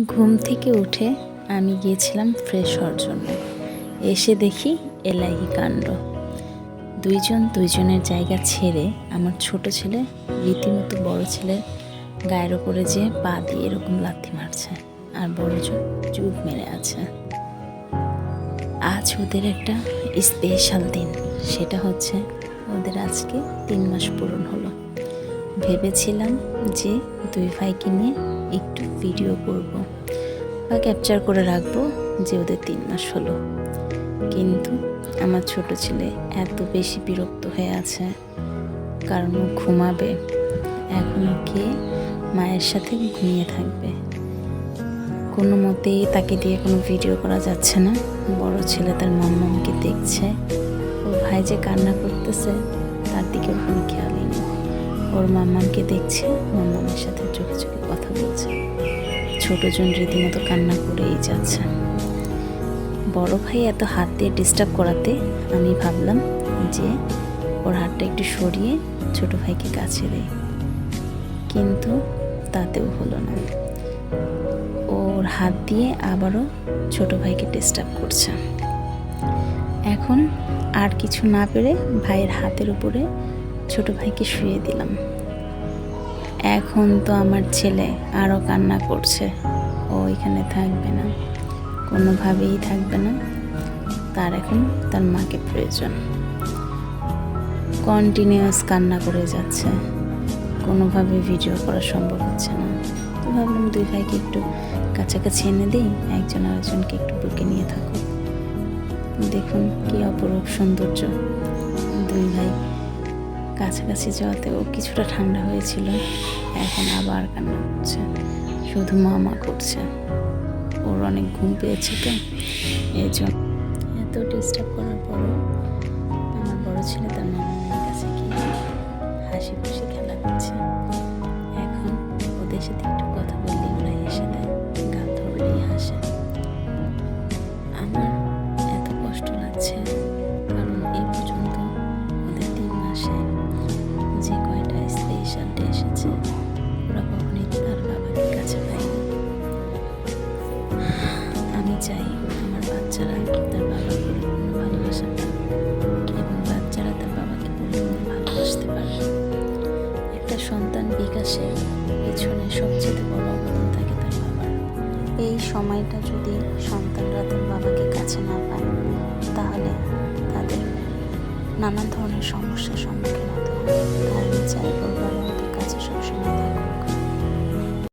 ঘুম থেকে উঠে আমি গিয়েছিলাম ফ্রেশ হওয়ার জন্য। এসে দেখি এলাহি কাণ্ড। দুইজনের জায়গা ছেড়ে আমার ছোট ছেলে রীতিমতো বড় ছেলের গায়ের ওপরে যে পা দিয়ে এরকম লাথি মারছে, আর বড় চুপ মেরে আছে। আজ ওদের একটা স্পেশাল দিন, সেটা হচ্ছে ওদের আজকে 3 মাস পূরণ হলো। ভেবেছিলাম যে দুই ভাইকে নিয়ে একটু ভিডিও করব বা ক্যাপচার করে রাখবো যে ওদের 3 মাস হলো, কিন্তু আমার ছোট ছেলে এত বেশি বিরক্ত হয়ে আছে, কারণ ও ঘুমাবে। এখনও খেয়ে মায়ের সাথে ঘুমিয়ে থাকবে। কোনো মতেই তাকে দিয়ে কোনো ভিডিও করা যাচ্ছে না। বড় ছেলে তার মাম্মামকে দেখছে, ওর ভাই যে কান্না করতেছে তার দিকে ওর কোনো খেয়ালই নেই। ওর মাম্মামকে দেখছে, মাম্মামের সাথে চোখে চোখে কথা বলছে। ছোটজন রীতিমতো কান্না করেই যাচ্ছে। বড় ভাই এত হাত দিয়ে ডিস্টার্ব করাতে আমি ভাবলাম যে ওর হাতটা একটু সরিয়ে ছোট ভাইকে কাছে দেয়, কিন্তু তাতেও হলো না। ওর হাত দিয়ে আবারও ছোট ভাইকে ডিস্টার্ব করছে। এখন আর কিছু না পেরে ভাইয়ের হাতের উপরে ছোট ভাইকে শুয়ে দিলাম। এখন তো আমার ছেলে আরও কান্না করছে, ও এখানে থাকবে না, কোনোভাবেই থাকবে না। তার এখন তার মাকে প্রয়োজন। কন্টিনিউয়াস কান্না করে যাচ্ছে, কোনোভাবে ভিডিও করা সম্ভব হচ্ছে না। তো ভাবলাম দুই ভাইকে একটু কাছাকাছি এনে দিই, একজন আরেকজনকে একটু বুকে নিয়ে থাকুক। দেখুন কি অপরূপ সৌন্দর্য। দুই ভাই কাছাকাছি যাওয়াতে ও কিছুটা ঠান্ডা হয়েছিল, এখন আবার কান্না করছে, শুধু মা করছে। ওর অনেক ঘুম পেয়েছে, তো এই জন্য এত ডিস্টার্ব করার পরও আমার বড় ছেলে তার মামার কাছে গিয়ে হাসি খুশি খেলা করছে। এখন ওদের সাথে একটু কথা বললেই ওরা এসে দেয়, গাল ধরলেই হাসে। আমার এত কষ্ট লাগছে, কারণ এই পর্যন্ত ওদের 3 মাসে যে কয়টা স্পেশাল ডে এসেছে, ওরা কখনোই তার বাবাকে কাছে পায়নি। আমি চাই আমার বাচ্চারা তার বাবার পরিপূর্ণ ভালোবাসা পায় এবং বাচ্চারা তার বাবাকে পরিপূর্ণ ভালোবাসতে পারে। একটা সন্তান বিকাশের পেছনে সবচেয়ে বড় অবদান থাকে তার বাবার। এই সময়টা যদি সন্তানরা তার বাবাকে কাছে না পায়, তাহলে তাদের নানান ধরনের সমস্যার সম্মুখীন হতে হয়। তাই আমি চাই ওর বাবা ওদের কাছে সবসময়